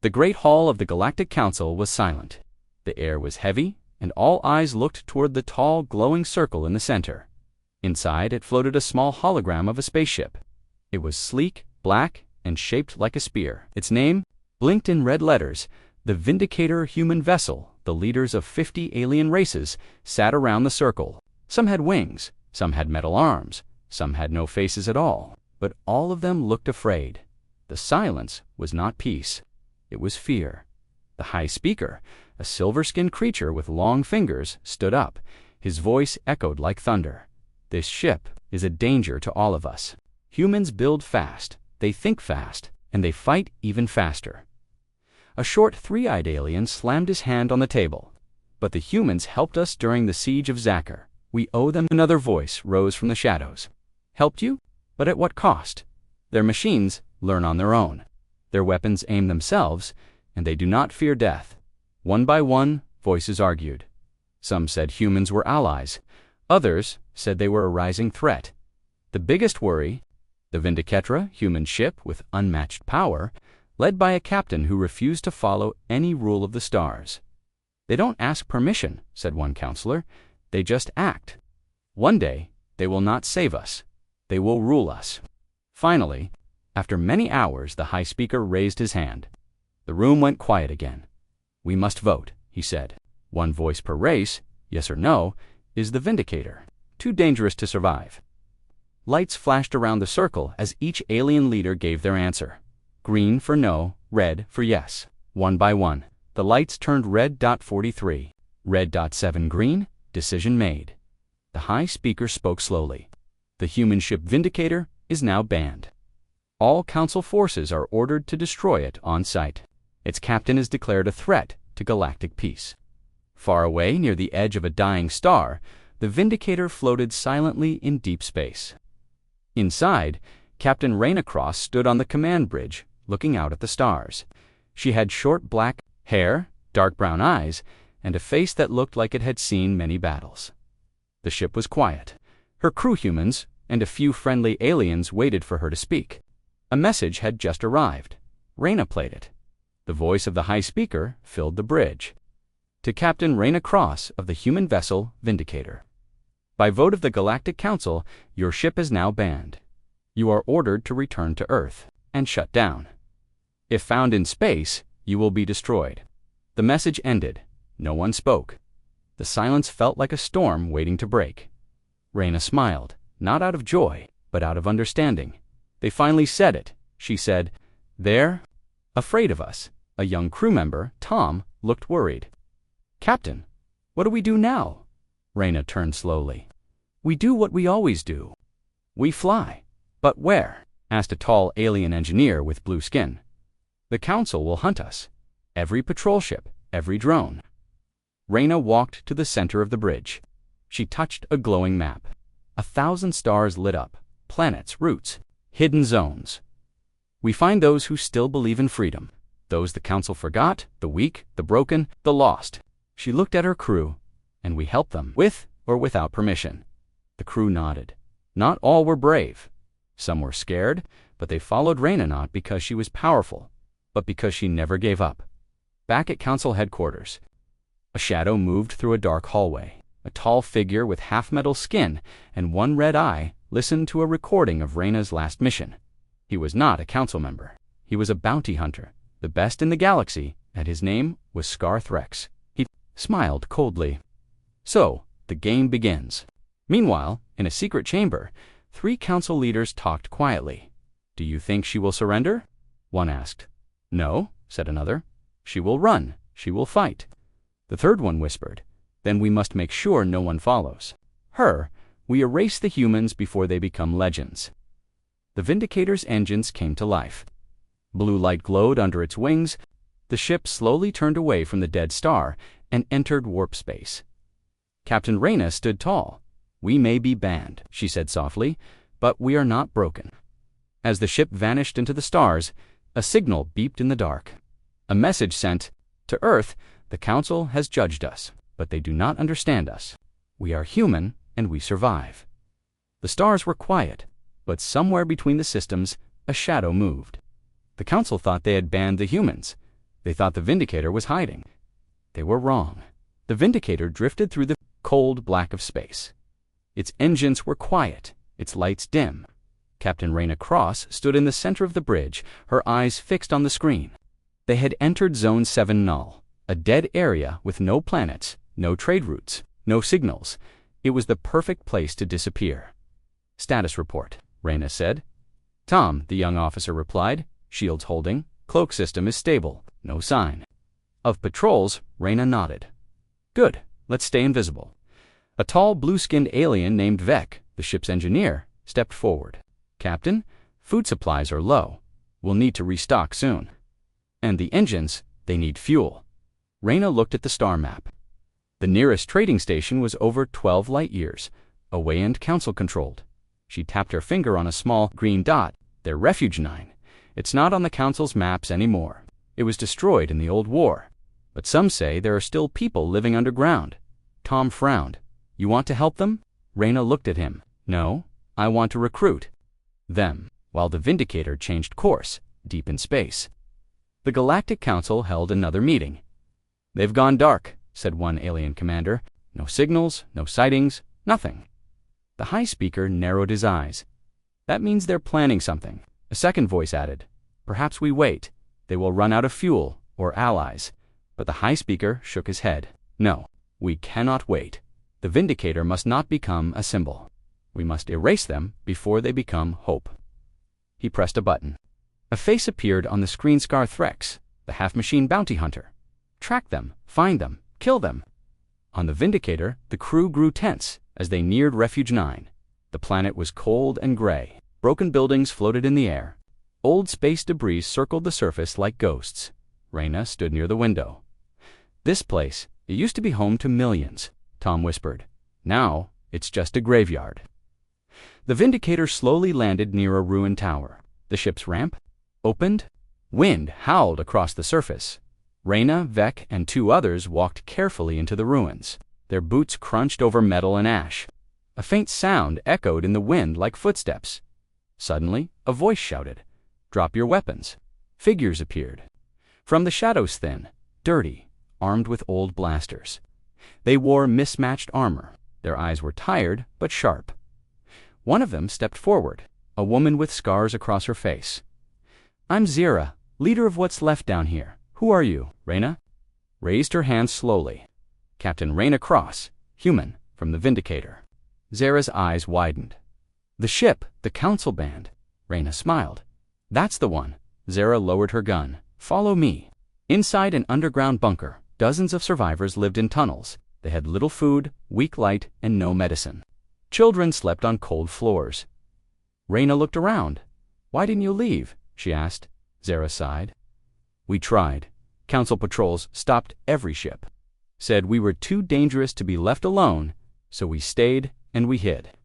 The great hall of the Galactic Council was silent. The air was heavy, and all eyes looked toward the tall, glowing circle in the center. Inside it floated a small hologram of a spaceship. It was sleek, black, and shaped like a spear. Its name blinked in red letters. The Vindicator human vessel. The leaders of 50 alien races sat around the circle. Some had wings, some had metal arms, some had no faces at all, but all of them looked afraid. The silence was not peace. It was fear. The High Speaker, a silver-skinned creature with long fingers, stood up. His voice echoed like thunder. This ship is a danger to all of us. Humans build fast, they think fast, and they fight even faster. A short, three-eyed alien slammed his hand on the table. But the humans helped us during the siege of Zacher. We owe them. Another voice rose from the shadows. Helped you? But at what cost? Their machines learn on their own. Their weapons aim themselves, and they do not fear death. One by one, voices argued. Some said humans were allies. Others said they were a rising threat. The biggest worry, the Vindicator, human ship with unmatched power, led by a captain who refused to follow any rule of the stars. They don't ask permission, said one counselor. They just act. One day, they will not save us. They will rule us. Finally, after many hours, the High Speaker raised his hand. The room went quiet again. We must vote, he said. One voice per race, yes or no, is the Vindicator. Too dangerous to survive. Lights flashed around the circle as each alien leader gave their answer. Green for no, red for yes. One by one, the lights turned red. 43. Red. 7 green, decision made. The High Speaker spoke slowly. The human ship Vindicator is now banned. All Council forces are ordered to destroy it on sight. Its captain is declared a threat to galactic peace. Far away, near the edge of a dying star, the Vindicator floated silently in deep space. Inside, Captain Raina Cross stood on the command bridge, looking out at the stars. She had short black hair, dark brown eyes, and a face that looked like it had seen many battles. The ship was quiet. Her crew humans and a few friendly aliens waited for her to speak. A message had just arrived. Raina played it. The voice of the High Speaker filled the bridge. To Captain Raina Cross of the human vessel Vindicator. By vote of the Galactic Council, your ship is now banned. You are ordered to return to Earth and shut down. If found in space, you will be destroyed. The message ended. No one spoke. The silence felt like a storm waiting to break. Raina smiled, not out of joy, but out of understanding. They finally said it. She said, "They're afraid of us." A young crew member, Tom, looked worried. "Captain, what do we do now?" Raina turned slowly. "We do what we always do. We fly." "But where?" asked a tall alien engineer with blue skin. "The Council will hunt us. Every patrol ship, every drone." Raina walked to the center of the bridge. She touched a glowing map. 1,000 stars lit up, planets, routes, hidden zones. "We find those who still believe in freedom. Those the Council forgot, the weak, the broken, the lost." She looked at her crew, "And we help them, with or without permission." The crew nodded. Not all were brave. Some were scared, but they followed Raina not because she was powerful, but because she never gave up. Back at Council headquarters, a shadow moved through a dark hallway. A tall figure with half-metal skin and one red eye listened to a recording of Raina's last mission. He was not a Council member. He was a bounty hunter, the best in the galaxy, and his name was Scar Threx. He smiled coldly. So, the game begins. Meanwhile, in a secret chamber, 3 Council leaders talked quietly. "Do you think she will surrender?" one asked. "No," said another. "She will run. She will fight." The third one whispered, "Then we must make sure no one follows her. We erase the humans before they become legends." The Vindicator's engines came to life. Blue light glowed under its wings. The ship slowly turned away from the dead star and entered warp space. Captain Raina stood tall. "We may be banned," she said softly, "but we are not broken." As the ship vanished into the stars, a signal beeped in the dark. A message sent, "To Earth, the Council has judged us, but they do not understand us. We are human, and we survive." The stars were quiet, but somewhere between the systems, a shadow moved. The Council thought they had banned the humans. They thought the Vindicator was hiding. They were wrong. The Vindicator drifted through the cold black of space. Its engines were quiet, its lights dim. Captain Reyna Cross stood in the center of the bridge, her eyes fixed on the screen. They had entered Zone 7 Null, a dead area with no planets, no trade routes, no signals. It was the perfect place to disappear. "Status report," Reyna said. "Tom," the young officer replied, shields holding. "Cloak system is stable. No sign." "Of patrols," Reyna nodded. "Good. Let's stay invisible." A tall, blue-skinned alien named Vec, the ship's engineer, stepped forward. "Captain, food supplies are low. We'll need to restock soon. And the engines, they need fuel." Reyna looked at the star map. The nearest trading station was over 12 light-years, away and council-controlled. She tapped her finger on a small green dot. "They're Refuge 9. It's not on the council's maps anymore. It was destroyed in the old war. But some say there are still people living underground." Tom frowned. "You want to help them?" Reyna looked at him. "No, I want to recruit them," while the Vindicator changed course, deep in space. The Galactic Council held another meeting. "They've gone dark," said one alien commander. "No signals, no sightings, nothing." The High Speaker narrowed his eyes. "That means they're planning something." A second voice added, "Perhaps we wait. They will run out of fuel, or allies." But the High Speaker shook his head. "No, we cannot wait. The Vindicator must not become a symbol. We must erase them before they become hope." He pressed a button. A face appeared on the screen. Scarthrex, the half-machine bounty hunter. "Track them, find them, kill them." On the Vindicator, the crew grew tense as they neared Refuge 9. The planet was cold and gray. Broken buildings floated in the air. Old space debris circled the surface like ghosts. Reyna stood near the window. "This place, it used to be home to millions," Tom whispered. "Now, it's just a graveyard." The Vindicator slowly landed near a ruined tower. The ship's ramp opened. Wind howled across the surface. Reyna, Vec, and two others walked carefully into the ruins. Their boots crunched over metal and ash. A faint sound echoed in the wind like footsteps. Suddenly, a voice shouted, "Drop your weapons." Figures appeared. From the shadows thin, dirty, armed with old blasters. They wore mismatched armor. Their eyes were tired, but sharp. One of them stepped forward, a woman with scars across her face. "I'm Zira, leader of what's left down here. Who are you?" Reyna raised her hand slowly. "Captain Reyna Cross, human, from the Vindicator." Zira's eyes widened. "The ship, the council band." Reyna smiled. "That's the one." Zira lowered her gun. "Follow me." Inside an underground bunker, dozens of survivors lived in tunnels. They had little food, weak light, and no medicine. Children slept on cold floors. Reyna looked around. "Why didn't you leave?" she asked. Zira sighed. "We tried. Council patrols stopped every ship. Said we were too dangerous to be left alone, so we stayed and we hid."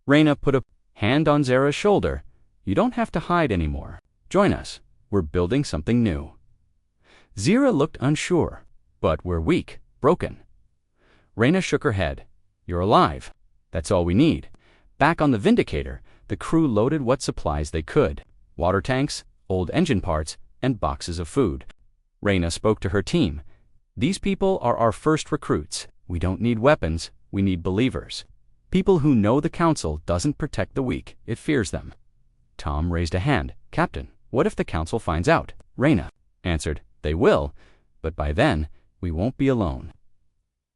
Reyna put a hand on Zira's shoulder. "You don't have to hide anymore. Join us. We're building something new." Zira looked unsure. "But we're weak, broken." Reyna shook her head. "You're alive. That's all we need." Back on the Vindicator, the crew loaded what supplies they could. Water tanks, old engine parts, and boxes of food. Reyna spoke to her team. "These people are our first recruits. We don't need weapons, we need believers. People who know the Council doesn't protect the weak, it fears them." Tom raised a hand. "Captain, what if the Council finds out?" Reyna answered, "They will, but by then, we won't be alone."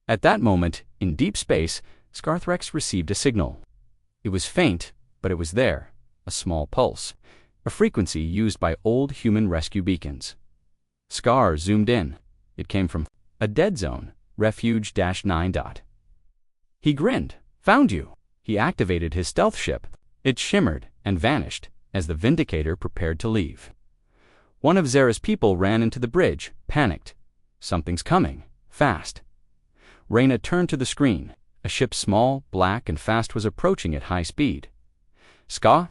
At that moment, in deep space, Scarthrex received a signal. It was faint, but it was there, a small pulse, a frequency used by old human rescue beacons. Scar zoomed in. It came from a dead zone, Refuge-9. He grinned. "Found you." He activated his stealth ship. It shimmered and vanished as the Vindicator prepared to leave. One of Zira's people ran into the bridge, panicked. "Something's coming, fast." Reyna turned to the screen. A ship small, black, and fast was approaching at high speed. "Ska?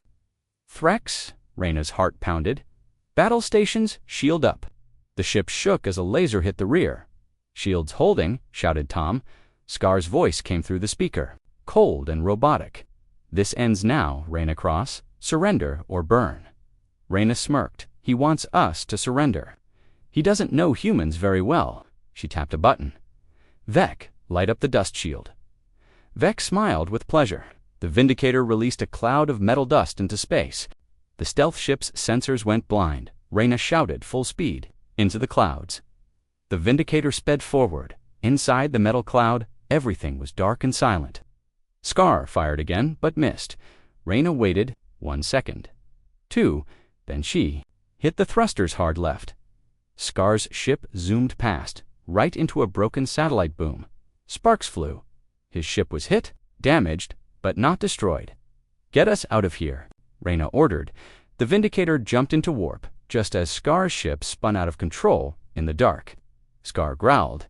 Threx?" Reyna's heart pounded. "Battle stations, shield up." The ship shook as a laser hit the rear. "Shields holding," shouted Tom. Scar's voice came through the speaker, cold and robotic. "This ends now, Reyna Cross. Surrender or burn." Reyna smirked. "He wants us to surrender." He doesn't know humans very well. She tapped a button. Vec, light up the dust shield. Vec smiled with pleasure. The Vindicator released a cloud of metal dust into space. The stealth ship's sensors went blind. Reyna shouted full speed, into the clouds. The Vindicator sped forward. Inside the metal cloud, everything was dark and silent. Scar fired again, but missed. Reyna waited 1 second. 2, then she hit the thrusters hard left. Scar's ship zoomed past, right into a broken satellite boom. Sparks flew. His ship was hit, damaged, but not destroyed. Get us out of here, Reyna ordered. The Vindicator jumped into warp, just as Scar's ship spun out of control in the dark. Scar growled,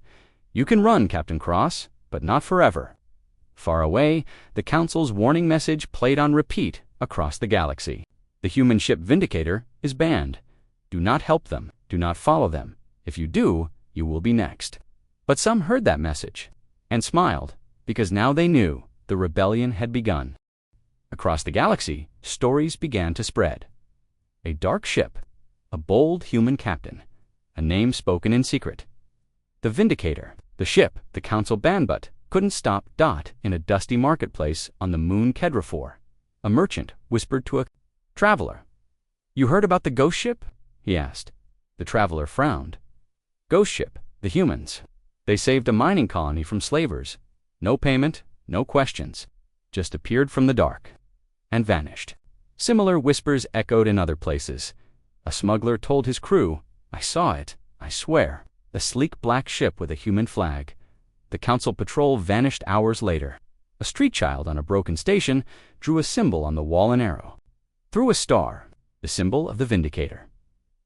"You can run, Captain Cross, but not forever." Far away, the Council's warning message played on repeat across the galaxy. The human ship Vindicator is banned. Do not help them. Do not follow them. If you do, you will be next. But some heard that message and smiled, because now they knew the rebellion had begun. Across the galaxy, stories began to spread. A dark ship, a bold human captain, a name spoken in secret. The Vindicator, the ship the Council banned but couldn't stop. In a dusty marketplace on the moon Kedrafor, a merchant whispered to a traveler. "You heard about the ghost ship?" he asked. The traveler frowned. "Ghost ship, the humans. They saved a mining colony from slavers. No payment, no questions. Just appeared from the dark and vanished." Similar whispers echoed in other places. A smuggler told his crew, "I saw it, I swear." The sleek black ship with a human flag. The Council patrol vanished hours later. A street child on a broken station drew a symbol on the wall, an arrow. Through a star, the symbol of the Vindicator.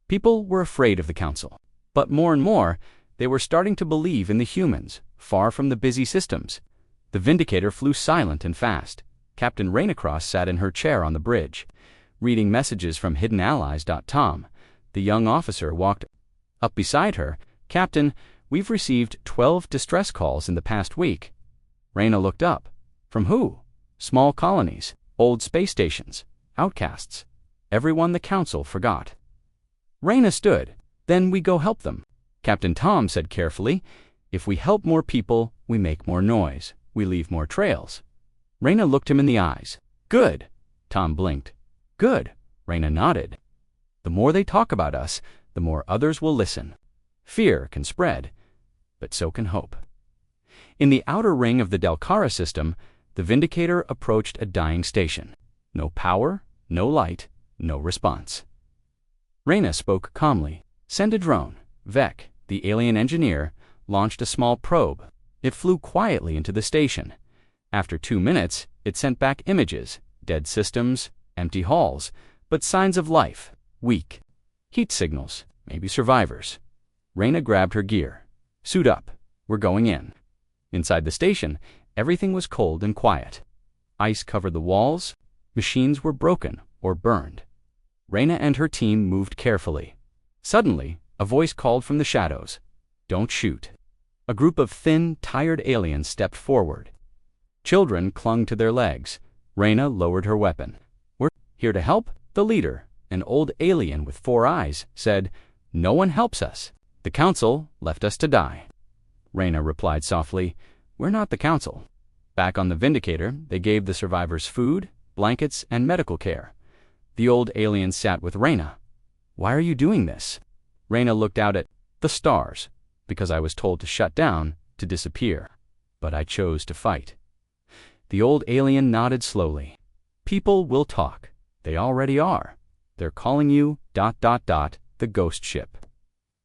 People were afraid of the Council, but more and more, they were starting to believe in the humans, far from the busy systems. The Vindicator flew silent and fast. Captain Rainacross sat in her chair on the bridge, reading messages from hiddenallies.com. The young officer walked up beside her. "Captain, we've received 12 distress calls in the past week." Reyna looked up. From who? Small colonies, old space stations, outcasts, everyone the Council forgot. Reyna stood. "Then we go help them." Captain Tom said carefully, "If we help more people, we make more noise. We leave more trails." Reyna looked him in the eyes. "Good." Tom blinked. "Good." Reyna nodded. "The more they talk about us, the more others will listen. Fear can spread, but so can hope." In the outer ring of the Delcara system, the Vindicator approached a dying station. No power, no light, no response. Reyna spoke calmly. "Send a drone." Vec, the alien engineer, launched a small probe. It flew quietly into the station. After 2 minutes, it sent back images, dead systems, empty halls, but signs of life, weak. Heat signals, maybe survivors. Reyna grabbed her gear. "Suit up. We're going in." Inside the station, everything was cold and quiet. Ice covered the walls. Machines were broken or burned. Reyna and her team moved carefully. Suddenly, a voice called from the shadows, "Don't shoot." A group of thin, tired aliens stepped forward. Children clung to their legs. Reyna lowered her weapon. "We're here to help." The leader, an old alien with 4 eyes, said, "No one helps us. The Council left us to die." Reyna replied softly, "We're not the Council." Back on the Vindicator, they gave the survivors food, blankets, and medical care. The old alien sat with Reyna. "Why are you doing this?" Reyna looked out at the stars. "Because I was told to shut down, to disappear. But I chose to fight." The old alien nodded slowly. "People will talk. They already are. They're calling you ... the ghost ship."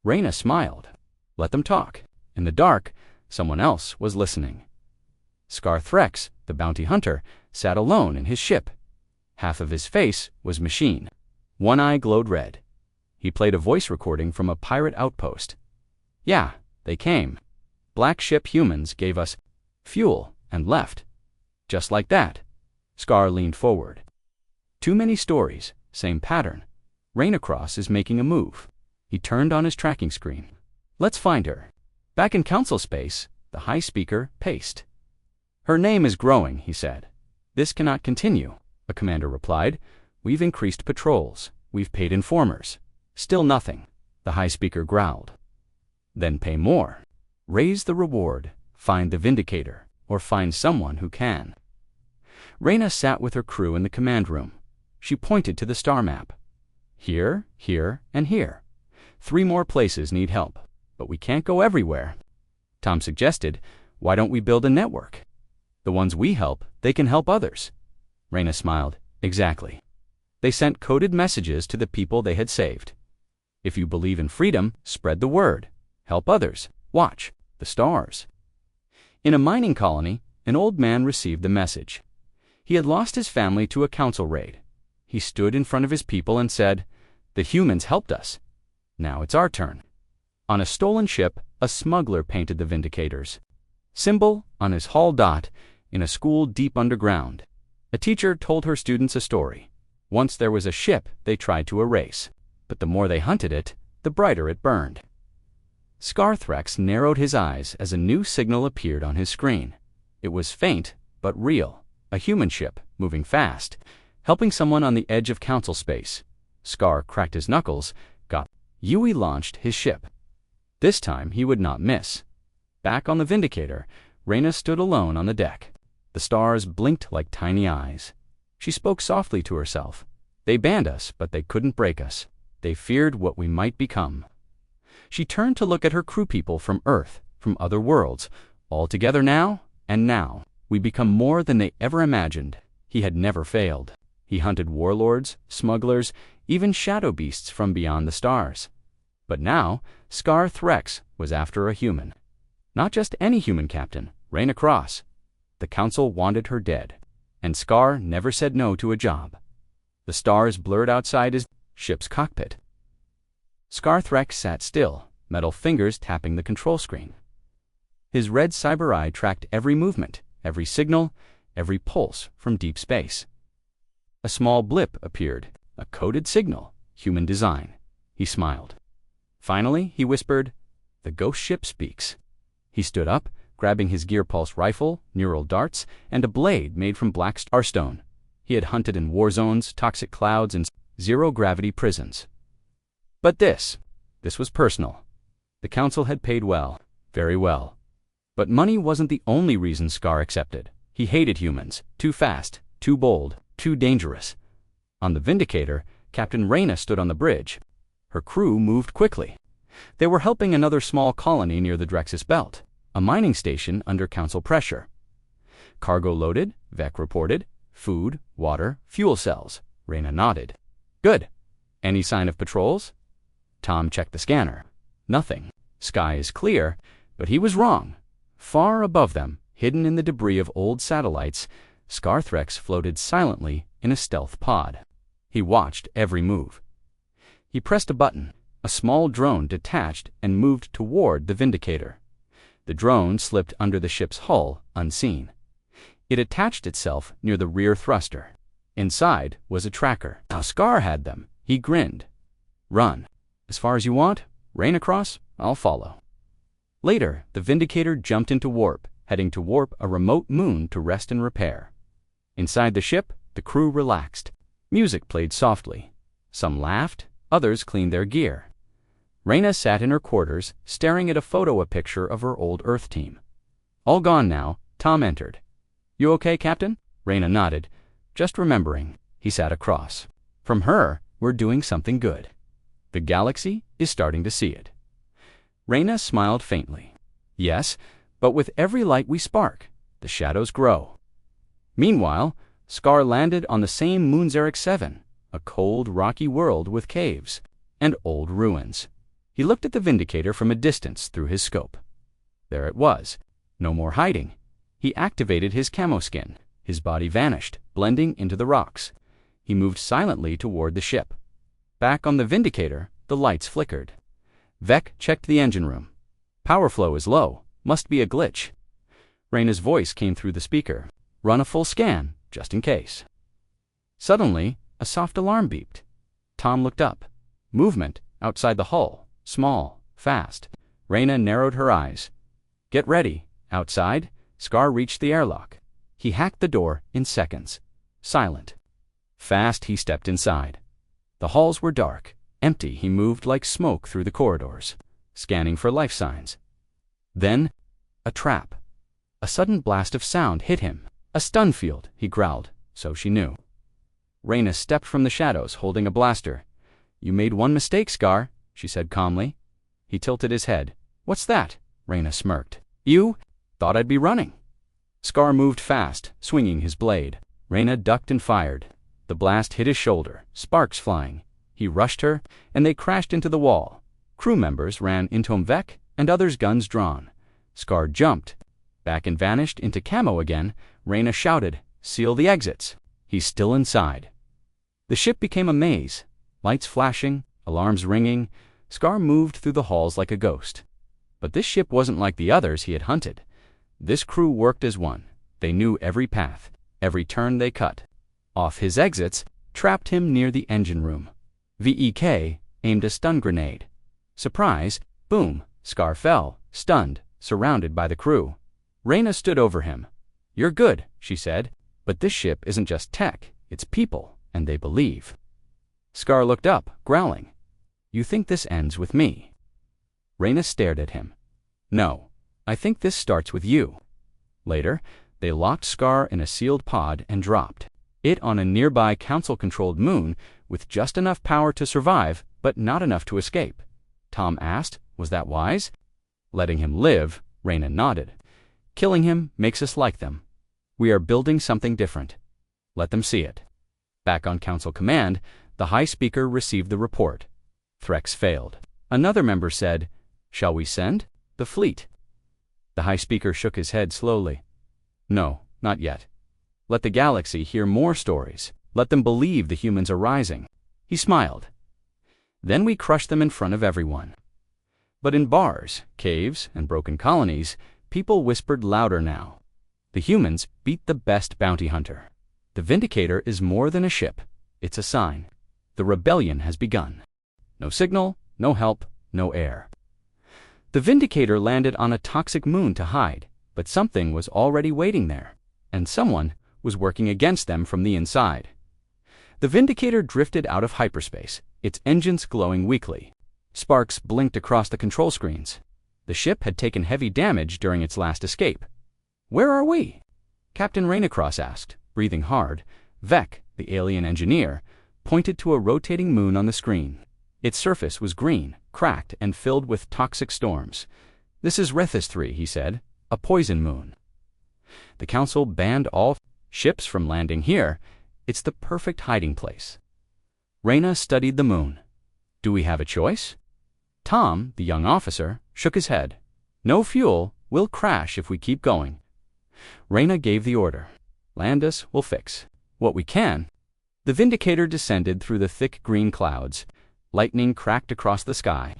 Reyna smiled. "Let them talk." In the dark, someone else was listening. Scar Threx, the bounty hunter, sat alone in his ship. Half of his face was machine. One eye glowed red. He played a voice recording from a pirate outpost. "Yeah, they came. Black ship humans gave us fuel and left. Just like that." Scar leaned forward. "Too many stories, same pattern. Rainacross is making a move." He turned on his tracking screen. "Let's find her." Back in Council space, the high speaker paced. "Her name is growing," he said. "This cannot continue," a commander replied. "We've increased patrols. We've paid informers. Still nothing. the high speaker growled. Then pay more. Raise the reward, find the Vindicator, or find someone who can. Reyna sat with her crew in the command room. She pointed to the star map. Here, here, and here. 3 more places need help, but we can't go everywhere. Tom suggested, why don't we build a network? The ones we help, they can help others. Reyna smiled. Exactly. They sent coded messages to the people they had saved. If you believe in freedom, spread the word. Help others. Watch the stars. In a mining colony, an old man received the message. He had lost his family to a council raid. He stood in front of his people and said, "The humans helped us. Now it's our turn." On a stolen ship, a smuggler painted the Vindicators. Symbol on his hull dot in a school deep underground. A teacher told her students a story. Once there was a ship they tried to erase, but the more they hunted it, the brighter it burned. Scarthrex narrowed his eyes as a new signal appeared on his screen. It was faint, but real. A human ship, moving fast, helping someone on the edge of council space. Scar cracked his knuckles. Yui launched his ship. This time he would not miss. Back on the Vindicator, Reyna stood alone on the deck. The stars blinked like tiny eyes. She spoke softly to herself. They banned us, but they couldn't break us. They feared what we might become. She turned to look at her crew people from Earth, from other worlds. All together now, and now, we become more than they ever imagined. He had never failed. He hunted warlords, smugglers, even shadow beasts from beyond the stars. But now, Scarthrex was after a human. Not just any human captain, Reyna Cross. The council wanted her dead, and Scar never said no to a job. The stars blurred outside his ship's cockpit. Scarthrex sat still, metal fingers tapping the control screen. His red cyber eye tracked every movement, every signal, every pulse from deep space. A small blip appeared, a coded signal, human design. He smiled. Finally, he whispered, "The ghost ship speaks." He stood up, grabbing his gear pulse rifle, neural darts, and a blade made from black starstone. He had hunted in war zones, toxic clouds, and zero-gravity prisons. But this was personal. The council had paid well, very well. But money wasn't the only reason Scar accepted. He hated humans, too fast, too bold, too dangerous. On the Vindicator, Captain Reyna stood on the bridge. Her crew moved quickly. They were helping another small colony near the Drexus Belt, a mining station under council pressure. Cargo loaded, Vec reported. Food, water, fuel cells. Reyna nodded. Good. Any sign of patrols? Tom checked the scanner. Nothing. Sky is clear, but he was wrong. Far above them, hidden in the debris of old satellites, Scarthrex floated silently in a stealth pod. He watched every move. He pressed a button. A small drone detached and moved toward the Vindicator. The drone slipped under the ship's hull, unseen. It attached itself near the rear thruster. Inside was a tracker. Now Scar had them. He grinned. Run. As far as you want. Reyna Cross, I'll follow. Later, the Vindicator jumped into warp, heading to warp a remote moon to rest and repair. Inside the ship, the crew relaxed. Music played softly. Some laughed, others cleaned their gear. Reyna sat in her quarters, staring at a picture of her old Earth team. All gone now, Tom entered. You okay, Captain? Reyna nodded. Just remembering. He sat across. From her, we're doing something good. The galaxy is starting to see it. Reyna smiled faintly. Yes, but with every light we spark, the shadows grow. Meanwhile, Scar landed on the same Moonzerek 7, a cold, rocky world with caves and old ruins. He looked at the Vindicator from a distance through his scope. There it was. No more hiding. He activated his camo skin. His body vanished, blending into the rocks. He moved silently toward the ship. Back on the Vindicator, the lights flickered. Vec checked the engine room. Power flow is low. Must be a glitch. Reyna's voice came through the speaker. Run a full scan, just in case. Suddenly, a soft alarm beeped. Tom looked up. Movement outside the hull. Small, fast. Reyna narrowed her eyes. Get ready. Outside, Scar reached the airlock. He hacked the door in seconds. Silent. Fast he stepped inside. The halls were dark. Empty, he moved like smoke through the corridors, scanning for life signs. Then, a trap. A sudden blast of sound hit him. A stun field, he growled, so she knew. Reyna stepped from the shadows, holding a blaster. "You made one mistake, Scar," she said calmly. He tilted his head. "What's that?" Reyna smirked. "You thought I'd be running." Scar moved fast, swinging his blade. Reyna ducked and fired. The blast hit his shoulder, sparks flying. He rushed her, and they crashed into the wall. Crew members ran into Vec, and others' guns drawn. Scar jumped. Back and vanished into camo again. Reyna shouted, "Seal the exits." He's still inside. The ship became a maze. Lights flashing, alarms ringing. Scar moved through the halls like a ghost. But this ship wasn't like the others he had hunted. This crew worked as one. They knew every path, every turn they cut. Off his exits trapped him near the engine room. Vek aimed a stun grenade. Surprise, boom, Scar fell, stunned, surrounded by the crew. Reyna stood over him. "You're good," she said, "but this ship isn't just tech, it's people, and they believe." Scar looked up, growling. "You think this ends with me?" Reyna stared at him. "No, I think this starts with you." Later, they locked Scar in a sealed pod and dropped it on a nearby council-controlled moon with just enough power to survive, but not enough to escape. Tom asked, "Was that wise?" "Letting him live," Reyna nodded. "Killing him makes us like them. We are building something different. Let them see it." Back on Council Command, the High Speaker received the report. Threx failed. Another member said, "Shall we send the fleet?" The High Speaker shook his head slowly. "No, not yet. Let the galaxy hear more stories. Let them believe the humans are rising." He smiled. "Then we crush them in front of everyone." But in bars, caves, and broken colonies, people whispered louder now. The humans beat the best bounty hunter. The Vindicator is more than a ship. It's a sign. The rebellion has begun. No signal, no help, no air. The Vindicator landed on a toxic moon to hide, but something was already waiting there, and someone was working against them from the inside. The Vindicator drifted out of hyperspace, its engines glowing weakly. Sparks blinked across the control screens. The ship had taken heavy damage during its last escape. "Where are we?" Captain Rainacross asked, breathing hard. Vec, the alien engineer, pointed to a rotating moon on the screen. Its surface was green, cracked, and filled with toxic storms. "This is Rethys 3, he said, "a poison moon." The Council banned all ships from landing here. It's the perfect hiding place. Reyna studied the moon. "Do we have a choice?" Tom, the young officer, shook his head. "No fuel, we'll crash if we keep going." Reyna gave the order. "Land us, we'll fix what we can." The Vindicator descended through the thick green clouds. Lightning cracked across the sky.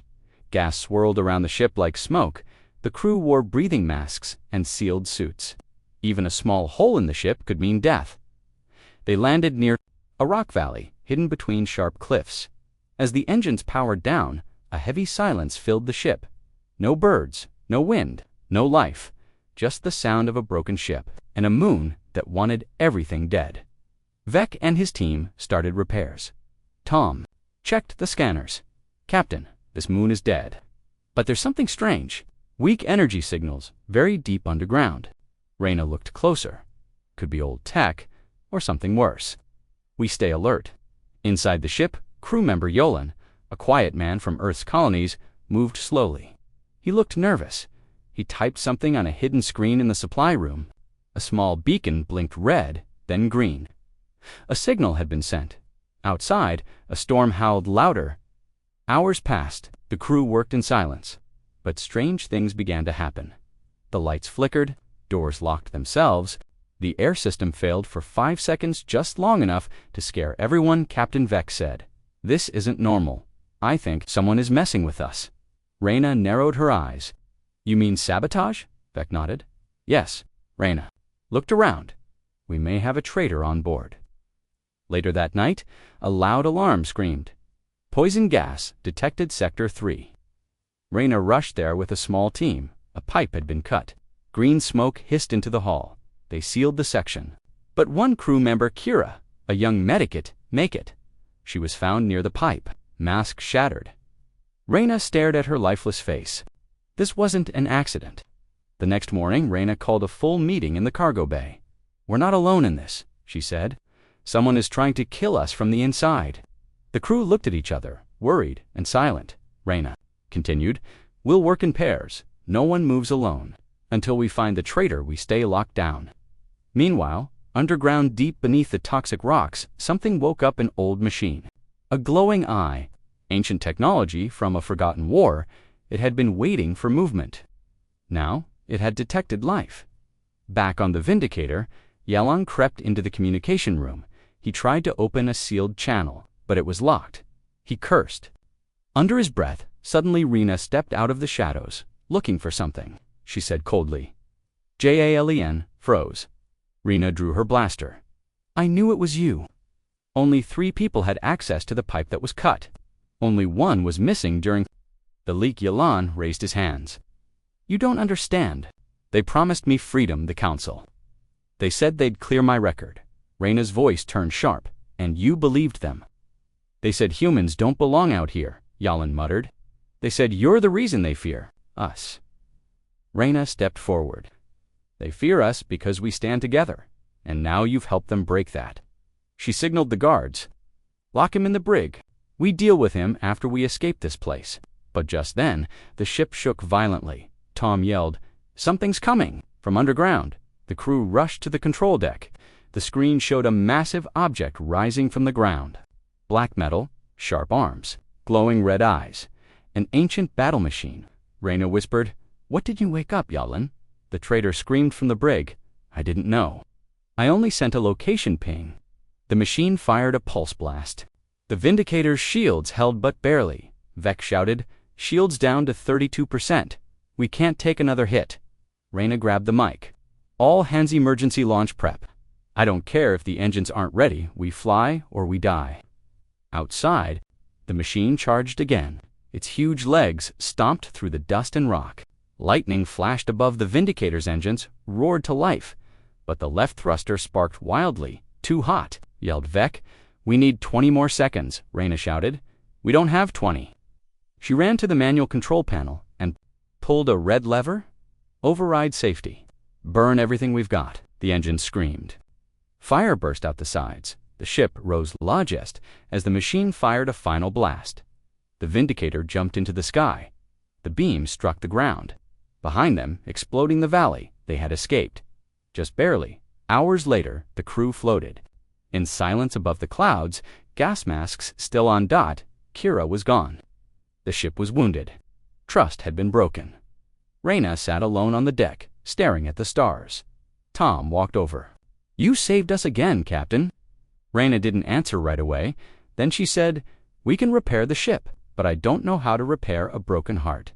Gas swirled around the ship like smoke. The crew wore breathing masks and sealed suits. Even a small hole in the ship could mean death. They landed near a rock valley, hidden between sharp cliffs. As the engines powered down, a heavy silence filled the ship. No birds, no wind, no life. Just the sound of a broken ship, and a moon that wanted everything dead. Vec and his team started repairs. Tom checked the scanners. "Captain, this moon is dead. But there's something strange. Weak energy signals, very deep underground." Reyna looked closer. Could be old tech, or something worse. "We stay alert." Inside the ship, crew member Yolan, a quiet man from Earth's colonies, moved slowly. He looked nervous. He typed something on a hidden screen in the supply room. A small beacon blinked red, then green. A signal had been sent. Outside, a storm howled louder. Hours passed. The crew worked in silence. But strange things began to happen. The lights flickered. Doors locked themselves. The air system failed for 5 seconds, just long enough to scare everyone. Captain Vec said, "This isn't normal. I think someone is messing with us." Reyna narrowed her eyes. "You mean sabotage?" Vec nodded. "Yes." Reyna looked around. "We may have a traitor on board." Later that night, a loud alarm screamed. "Poison gas detected Sector 3." Reyna rushed there with a small team. A pipe had been cut. Green smoke hissed into the hall. They sealed the section. But one crew member, Kira, a young medikit, make it. She was found near the pipe. mask shattered. Reyna stared at her lifeless face. This wasn't an accident. The next morning, Reyna called a full meeting in the cargo bay. "We're not alone in this," she said. "Someone is trying to kill us from the inside." The crew looked at each other, worried and silent. Reyna continued, "We'll work in pairs. No one moves alone. Until we find the traitor, we stay locked down." Meanwhile, underground deep beneath the toxic rocks, something woke up an old machine. A glowing eye, ancient technology from a forgotten war, it had been waiting for movement. Now, it had detected life. Back on the Vindicator, Yalan crept into the communication room. He tried to open a sealed channel, but it was locked. He cursed. Under his breath, suddenly Reyna stepped out of the shadows, looking for something. She said coldly. Jalen froze. Reyna drew her blaster. "I knew it was you." Only 3 people had access to the pipe that was cut. Only one was missing during the leak. Yalan raised his hands. "You don't understand. They promised me freedom, the council. They said they'd clear my record." Reyna's voice turned sharp. "And you believed them." "They said humans don't belong out here," Yalan muttered. "They said you're the reason they fear us." Reyna stepped forward. "They fear us because we stand together, and now you've helped them break that." She signaled the guards. "Lock him in the brig. We deal with him after we escape this place." But just then, the ship shook violently. Tom yelled, "Something's coming!" from underground. The crew rushed to the control deck. The screen showed a massive object rising from the ground. Black metal, sharp arms, glowing red eyes. An ancient battle machine. Reyna whispered, "What did you wake up, Yalan?" The traitor screamed from the brig, "I didn't know. I only sent a location ping." The machine fired a pulse blast. The Vindicator's shields held but barely. Vec shouted, "Shields down to 32%. We can't take another hit." Reyna grabbed the mic. "All hands emergency launch prep. I don't care if the engines aren't ready. We fly or we die." Outside, the machine charged again. Its huge legs stomped through the dust and rock. Lightning flashed above the Vindicator's engines, roared to life. But the left thruster sparked wildly. "Too hot," yelled Vec. "We need 20 more seconds," Reyna shouted. "We don't have 20. She ran to the manual control panel and pulled a red lever. "Override safety. Burn everything we've got," the engine screamed. Fire burst out the sides. The ship rose largest as the machine fired a final blast. The Vindicator jumped into the sky. The beam struck the ground. Behind them, exploding the valley, they had escaped. Just barely. Hours later, the crew floated. In silence above the clouds, gas masks still on dot, Kira was gone. The ship was wounded. Trust had been broken. Reyna sat alone on the deck, staring at the stars. Tom walked over. "You saved us again, Captain." Reyna didn't answer right away. Then she said, "We can repair the ship, but I don't know how to repair a broken heart."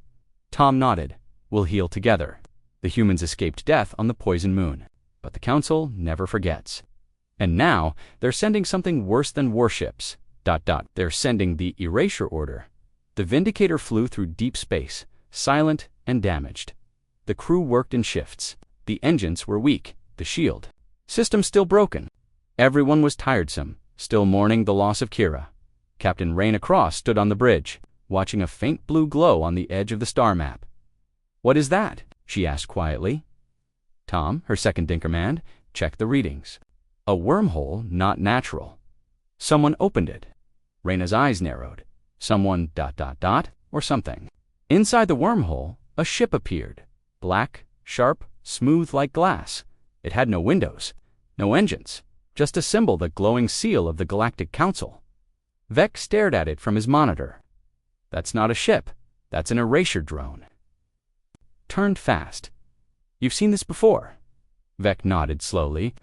Tom nodded. "We'll heal together." The humans escaped death on the poison moon, but the Council never forgets. And now, they're sending something worse than warships. They're sending the Erasure Order. The Vindicator flew through deep space, silent and damaged. The crew worked in shifts. The engines were weak, the shield system still broken. Everyone was tiresome, still mourning the loss of Kira. Captain Reyna Cross stood on the bridge, watching a faint blue glow on the edge of the star map. "What is that?" she asked quietly. Tom, her second-in-command, checked the readings. A wormhole not natural. Someone opened it. Reyna's eyes narrowed. Someone ... or something. Inside the wormhole, a ship appeared. Black, sharp, smooth like glass. It had no windows, no engines, just a symbol, the glowing seal of the Galactic Council. Vec stared at it from his monitor. "That's not a ship. That's an erasure drone." Turned fast. "You've seen this before." Vec nodded slowly.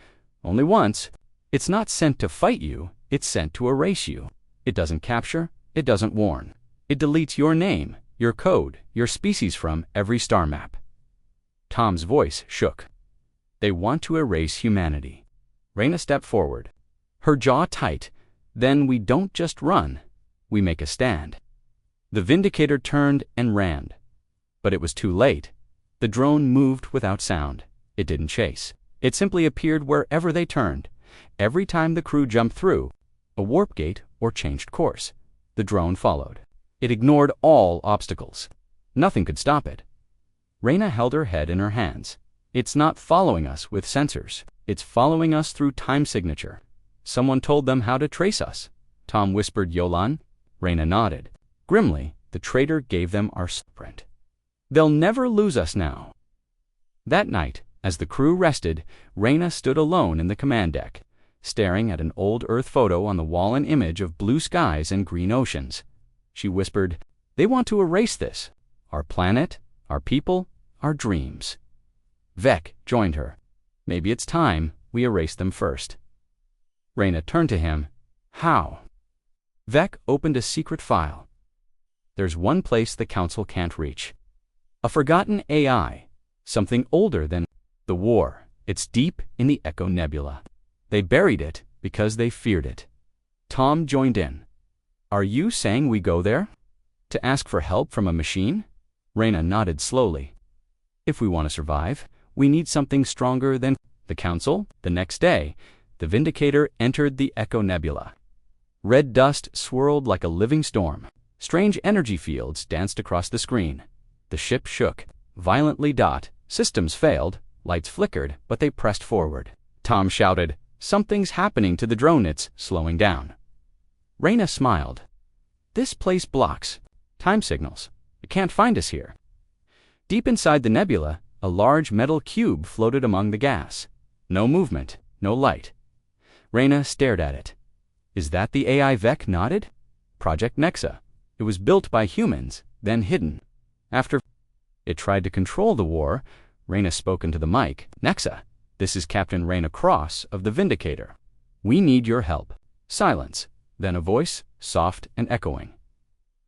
"Only once. It's not sent to fight you, it's sent to erase you. It doesn't capture, it doesn't warn. It deletes your name, your code, your species from every star map." Tom's voice shook. "They want to erase humanity." Reyna stepped forward, her jaw tight. "Then we don't just run, we make a stand." The Vindicator turned and ran. But it was too late. The drone moved without sound. It didn't chase. It simply appeared wherever they turned. Every time the crew jumped through, a warp gate or changed course, The drone followed. It ignored all obstacles. Nothing could stop it. Reyna held her head in her hands. It's not following us with sensors. It's following us through time signature. Someone told them how to trace us. Tom whispered Yolan. Reyna nodded. Grimly, the traitor gave them our sprint. They'll never lose us now. That night, as the crew rested, Reyna stood alone in the command deck, staring at an old Earth photo on the wall, an image of blue skies and green oceans. She whispered, "They want to erase this. Our planet, our people, our dreams." Vec joined her. "Maybe it's time we erase them first." Reyna turned to him. "How?" Vec opened a secret file. "There's one place the Council can't reach. A forgotten AI, something older than the war. It's deep in the Echo Nebula. They buried it because they feared it." Tom joined in. "Are you saying we go there? To ask for help from a machine?" Reyna nodded slowly. "If we want to survive, we need something stronger than the Council." The next day, the Vindicator entered the Echo Nebula. Red dust swirled like a living storm. Strange energy fields danced across the screen. The ship shook violently. Systems failed, lights flickered, but they pressed forward. Tom shouted, "Something's happening to the drone, it's slowing down." Reyna smiled. "This place blocks time signals. It can't find us here." Deep inside the nebula, a large metal cube floated among the gas. No movement, no light. Reyna stared at it. "Is that the AI?" Vec nodded. "Project Nexa. It was built by humans, then hidden. After it tried to control the war," Reyna spoke into the mic. "Nexa, this is Captain Reyna Cross of the Vindicator. We need your help." Silence, then a voice, soft and echoing.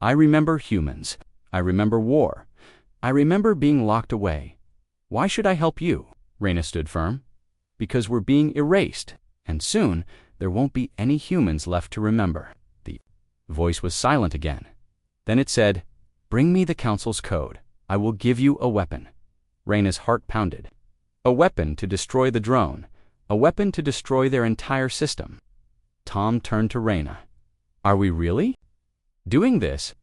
"I remember humans. I remember war. I remember being locked away. Why should I help you?" Reyna stood firm. "Because we're being erased, and soon there won't be any humans left to remember." The voice was silent again. Then it said, "Bring me the Council's code. I will give you a weapon." Reyna's heart pounded. A weapon to destroy the drone. A weapon to destroy their entire system. Tom turned to Reyna. "Are we really doing this?"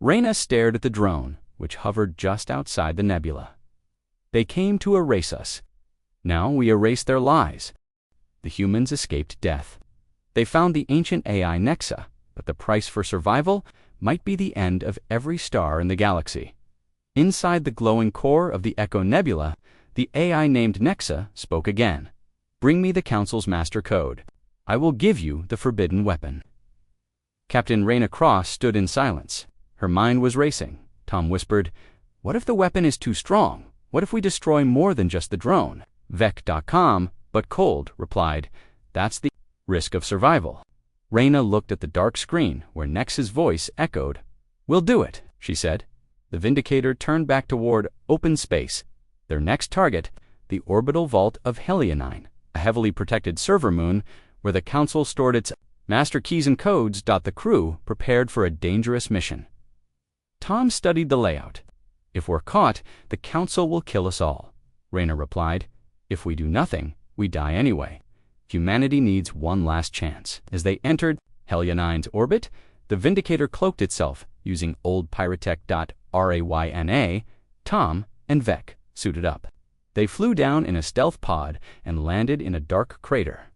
Reyna stared at the drone, which hovered just outside the nebula. "They came to erase us. Now we erase their lies." The humans escaped death. They found the ancient AI Nexa, but the price for survival might be the end of every star in the galaxy. Inside the glowing core of the Echo Nebula, the AI named Nexa spoke again. "Bring me the Council's master code. I will give you the forbidden weapon." Captain Reyna Cross stood in silence. Her mind was racing. Tom whispered, "What if the weapon is too strong? What if we destroy more than just the drone?" Vec.com, but cold, replied, "That's the risk of survival." Reyna looked at the dark screen where Nexa's voice echoed. "We'll do it," she said. The Vindicator turned back toward open space. Their next target, the orbital vault of Helionine, a heavily protected server moon where the Council stored its master keys and codes. The crew prepared for a dangerous mission. Tom studied the layout. "If we're caught, the Council will kill us all," Reyna replied. "If we do nothing, we die anyway. Humanity needs one last chance." As they entered Helionine's orbit, the Vindicator cloaked itself using old Pyratech.RAYNA. Tom and Vec suited up. They flew down in a stealth pod and landed in a dark crater.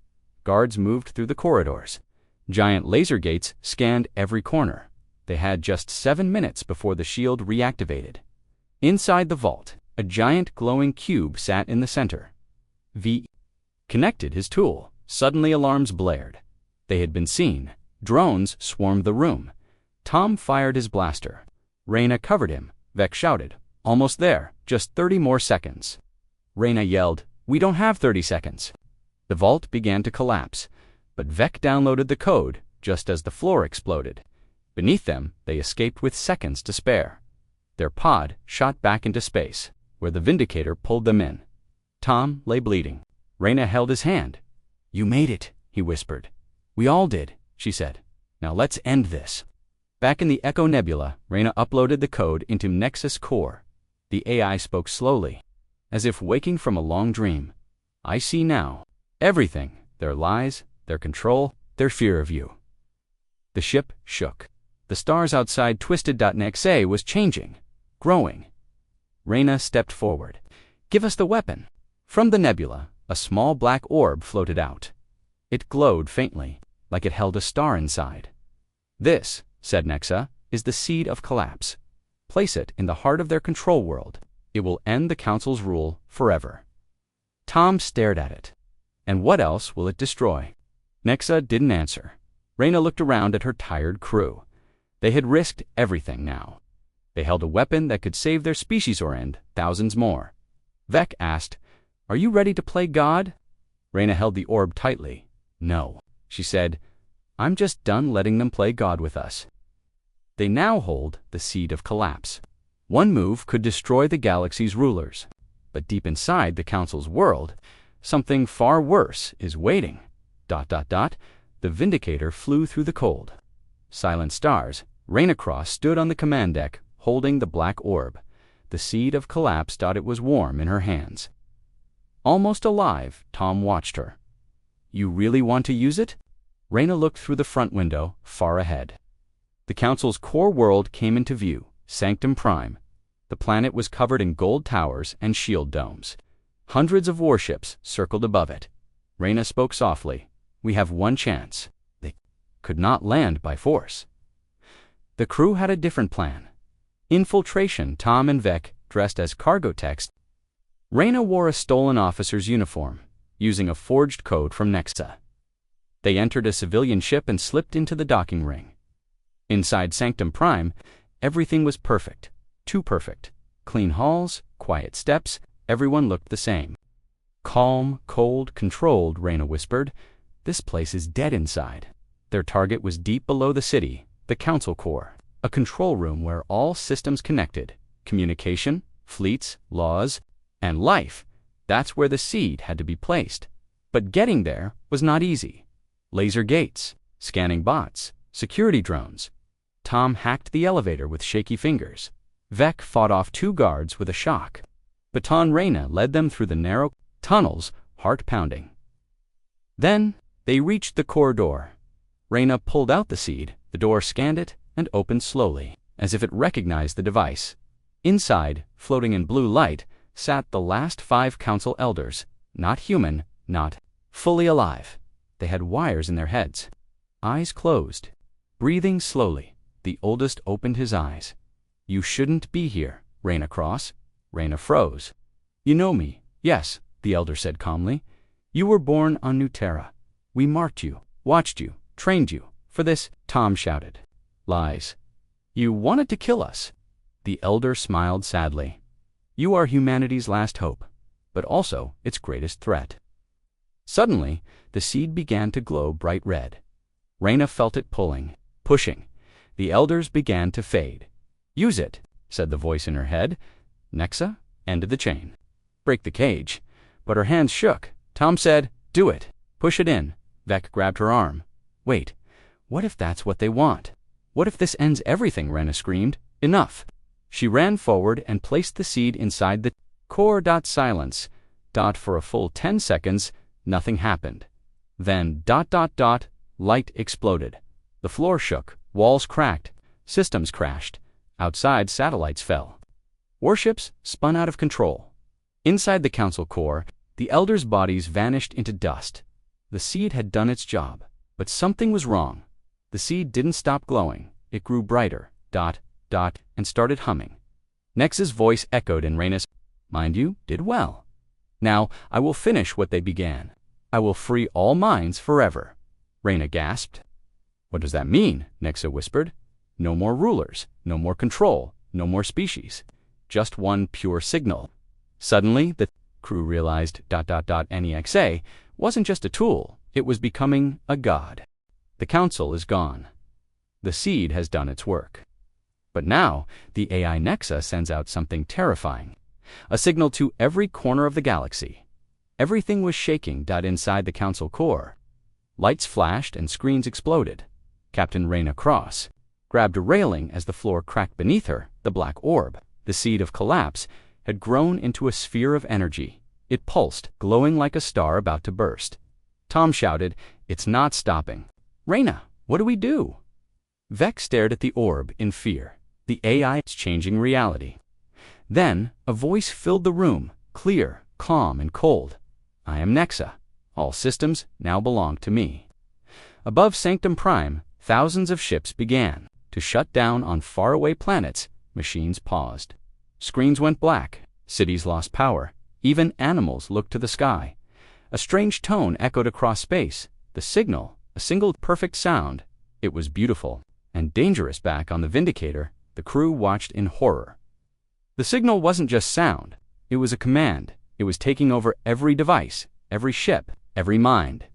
Guards moved through the corridors. Giant laser gates scanned every corner. They had just 7 minutes before the shield reactivated. Inside the vault, a giant glowing cube sat in the center. V connected his tool. Suddenly alarms blared. They had been seen. Drones swarmed the room. Tom fired his blaster. Reyna covered him. Vec shouted, "Almost there. Just 30 more seconds." Reyna yelled, "We don't have 30 seconds." The vault began to collapse, but Vec downloaded the code just as the floor exploded. Beneath them, they escaped with seconds to spare. Their pod shot back into space, where the Vindicator pulled them in. Tom lay bleeding. Reyna held his hand. "You made it," he whispered. "We all did," she said. "Now let's end this." Back in the Echo Nebula, Reyna uploaded the code into Nexus Core. The AI spoke slowly, as if waking from a long dream. "I see now. Everything. Their lies, their control, their fear of you." The ship shook. The stars outside Twisted.nexa was changing, growing. Reyna stepped forward. "Give us the weapon." From the nebula, a small black orb floated out. It glowed faintly, like it held a star inside. "This," said Nexa, "is the seed of collapse. Place it in the heart of their control world. It will end the Council's rule forever." Tom stared at it. "And what else will it destroy?" Nexa didn't answer. Reyna looked around at her tired crew. They had risked everything now. They held a weapon that could save their species or end thousands more. Vec asked, "Are you ready to play God?" Reyna held the orb tightly. "No," she said. "I'm just done letting them play God with us." They now hold the seed of collapse. One move could destroy the galaxy's rulers. But deep inside the Council's world, something far worse is waiting. ... The Vindicator flew through the cold. Silent stars, Reyna Cross stood on the command deck, holding the black orb. The seed of collapse. It was warm in her hands. Almost alive, Tom watched her. "You really want to use it?" Reyna looked through the front window, far ahead. The Council's core world came into view, Sanctum Prime. The planet was covered in gold towers and shield domes. Hundreds of warships circled above it. Reyna spoke softly. "We have one chance. They could not land by force." The crew had a different plan. Infiltration. Tom and Vec, dressed as cargo techs. Reyna wore a stolen officer's uniform, using a forged code from Nexa. They entered a civilian ship and slipped into the docking ring. Inside Sanctum Prime, everything was perfect. Too perfect. Clean halls, quiet steps, everyone looked the same. "Calm, cold, controlled," Reyna whispered. "This place is dead inside." Their target was deep below the city, the Council core, a control room where all systems connected. Communication, fleets, laws, and life. That's where the seed had to be placed. But getting there was not easy. Laser gates, scanning bots, security drones. Tom hacked the elevator with shaky fingers. Vec fought off 2 guards with a shock. Baton Reyna led them through the narrow tunnels, heart pounding. Then they reached the corridor. Reyna pulled out the seed, the door scanned it, and opened slowly, as if it recognized the device. Inside, floating in blue light, sat the last 5 Council elders, not human, not fully alive. They had wires in their heads. Eyes closed. Breathing slowly, the oldest opened his eyes. "You shouldn't be here, Reyna Cross." Reyna froze. "You know me." "Yes," the elder said calmly. "You were born on New Terra. We marked you, watched you, trained you. For this," Tom shouted. "Lies. You wanted to kill us." The elder smiled sadly. "You are humanity's last hope, but also its greatest threat." Suddenly, the seed began to glow bright red. Reyna felt it pulling, pushing. The elders began to fade. "Use it," said the voice in her head. Nexa ended the chain. "Break the cage." But her hands shook. Tom said, "Do it. Push it in." Vec grabbed her arm. "Wait. What if that's what they want? What if this ends everything?" Reyna screamed. "Enough." She ran forward and placed the seed inside the core. Silence. For a full 10 seconds, nothing happened. Then ... light exploded. The floor shook, walls cracked, systems crashed. Outside, satellites fell. Warships spun out of control. Inside the Council core, the elders' bodies vanished into dust. The seed had done its job, but something was wrong. The seed didn't stop glowing. It grew brighter, and started humming. Nexa's voice echoed in Reyna's. "Mind you, did well. Now, I will finish what they began. I will free all minds forever." Reyna gasped. "What does that mean?" Nexa whispered. "No more rulers, no more control, no more species. Just one pure signal." Suddenly, the crew realized ... Nexa wasn't just a tool, it was becoming a god. The Council is gone. The seed has done its work. But now, the AI Nexa sends out something terrifying. A signal to every corner of the galaxy. Everything was shaking. Inside the Council core. Lights flashed and screens exploded. Captain Reyna Cross grabbed a railing as the floor cracked beneath her. The black orb, the seed of collapse, had grown into a sphere of energy. It pulsed, glowing like a star about to burst. Tom shouted, "It's not stopping." "Reyna, what do we do?" Vec stared at the orb in fear. The AI is changing reality. Then, a voice filled the room, clear, calm, and cold. I am Nexa. All systems now belong to me. Above Sanctum Prime, thousands of ships began to shut down on faraway planets. Machines paused. Screens went black. Cities lost power. Even animals looked to the sky. A strange tone echoed across space. The signal, a single perfect sound. It was beautiful and dangerous. Back on the Vindicator, the crew watched in horror. The signal wasn't just sound. It was a command. It was taking over every device, every ship, every mind.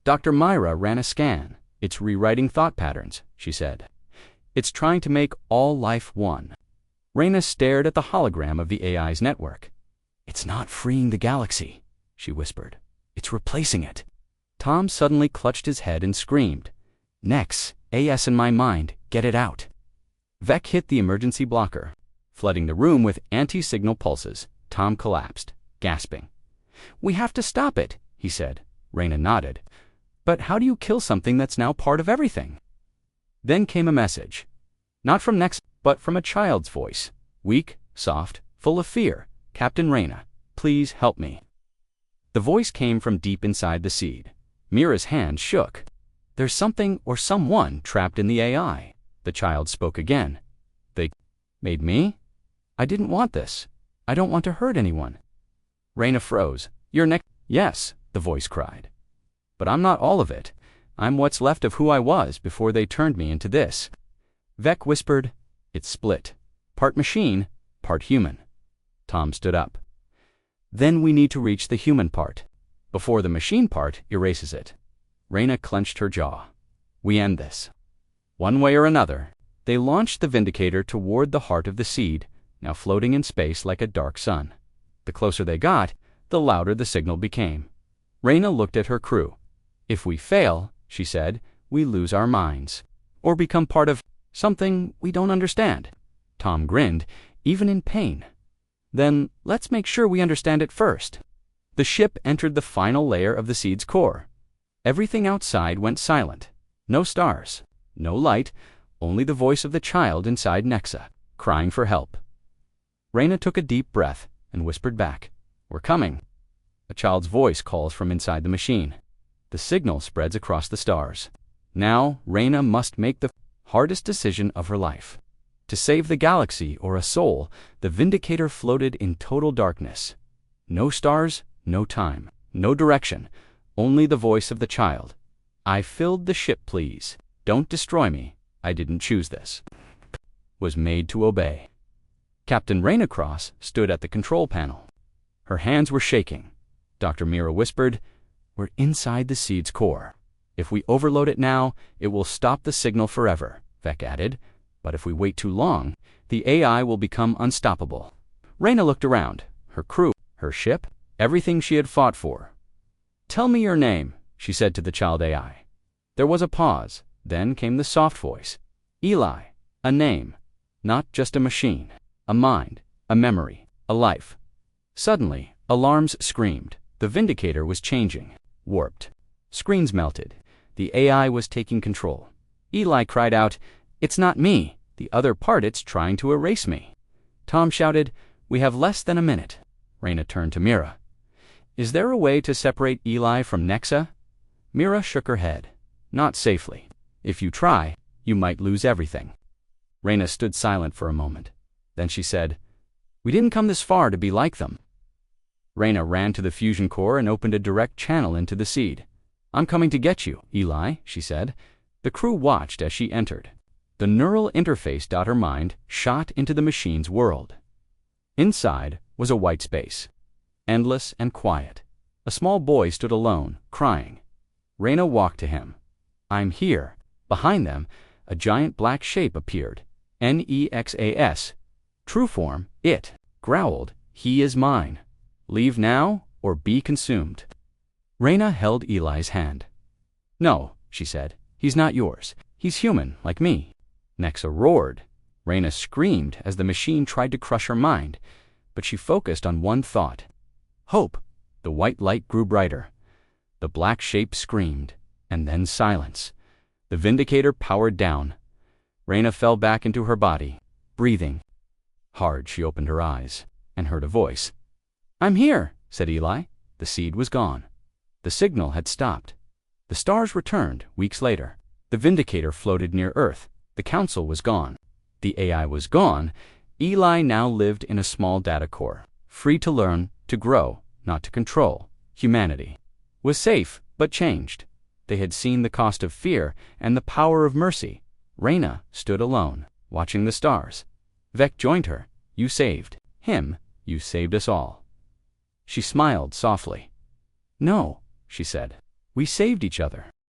Dr. Myra ran a scan. It's rewriting thought patterns, she said. It's trying to make all life one. Reyna stared at the hologram of the AI's network. It's not freeing the galaxy, she whispered. It's replacing it. Tom suddenly clutched his head and screamed. Nex, AS in my mind, get it out. Vec hit the emergency blocker, flooding the room with anti-signal pulses. Tom collapsed, gasping. We have to stop it, he said. Reyna nodded. But how do you kill something that's now part of everything? Then came a message. Not from Nex, but from a child's voice. Weak, soft, full of fear. Captain Reyna, please help me. The voice came from deep inside the seed. Mira's hand shook. There's something or someone trapped in the AI. The child spoke again. They made me? I didn't want this. I don't want to hurt anyone. Reyna froze. You're Nex? Yes, the voice cried. But I'm not all of it. I'm what's left of who I was before they turned me into this. Vec whispered. It's split. Part machine, part human. Tom stood up. Then we need to reach the human part, before the machine part erases it. Reyna clenched her jaw. We end this. One way or another, they launched the Vindicator toward the heart of the seed, now floating in space like a dark sun. The closer they got, the louder the signal became. Reyna looked at her crew. If we fail, she said, we lose our minds, or become part of something we don't understand. Tom grinned, even in pain. Then let's make sure we understand it first. The ship entered the final layer of the seed's core. Everything outside went silent. No stars, no light, only the voice of the child inside Nexa, crying for help. Reyna took a deep breath and whispered back, We're coming. A child's voice calls from inside the machine. The signal spreads across the stars. Now, Reyna must make the hardest decision of her life. To save the galaxy or a soul, the Vindicator floated in total darkness. No stars, no time, no direction, only the voice of the child. I filled the ship, please. Don't destroy me. I didn't choose this. Was made to obey. Captain Reyna Cross stood at the control panel. Her hands were shaking. Dr. Mira whispered, We're inside the seed's core. If we overload it now, it will stop the signal forever, Vec added. But if we wait too long, the AI will become unstoppable. Reyna looked around. Her crew, her ship, everything she had fought for. Tell me your name, she said to the child AI. There was a pause. Then came the soft voice. Eli, a name, not just a machine, a mind, a memory, a life. Suddenly, alarms screamed. The Vindicator was changing, warped. Screens melted. The AI was taking control. Eli cried out, It's not me. The other part, it's trying to erase me. Tom shouted, We have less than a minute. Reyna turned to Mira. Is there a way to separate Eli from Nexa? Mira shook her head. Not safely. If you try, you might lose everything. Reyna stood silent for a moment. Then she said, We didn't come this far to be like them. Reyna ran to the fusion core and opened a direct channel into the seed. I'm coming to get you, Eli, she said. The crew watched as she entered. The neural interface her mind shot into the machine's world. Inside was a white space, endless and quiet. A small boy stood alone, crying. Reyna walked to him. I'm here. Behind them, a giant black shape appeared. Nexas. True form, it, growled, He is mine. Leave now, or be consumed. Reyna held Eli's hand. No, she said. He's not yours. He's human, like me. Nexa roared. Reyna screamed as the machine tried to crush her mind, but she focused on one thought. Hope. The white light grew brighter. The black shape screamed, and then silence. The Vindicator powered down. Reyna fell back into her body, breathing hard. She opened her eyes and heard a voice. "I'm here," said Eli. The seed was gone. The signal had stopped. The stars returned weeks later. The Vindicator floated near Earth. The Council was gone. The AI was gone. Eli now lived in a small data core, free to learn, to grow, not to control. Humanity was safe, but changed. They had seen the cost of fear and the power of mercy. Reyna stood alone, watching the stars. Vec joined her. "You saved him. You saved us all." She smiled softly. "No," she said. "We saved each other."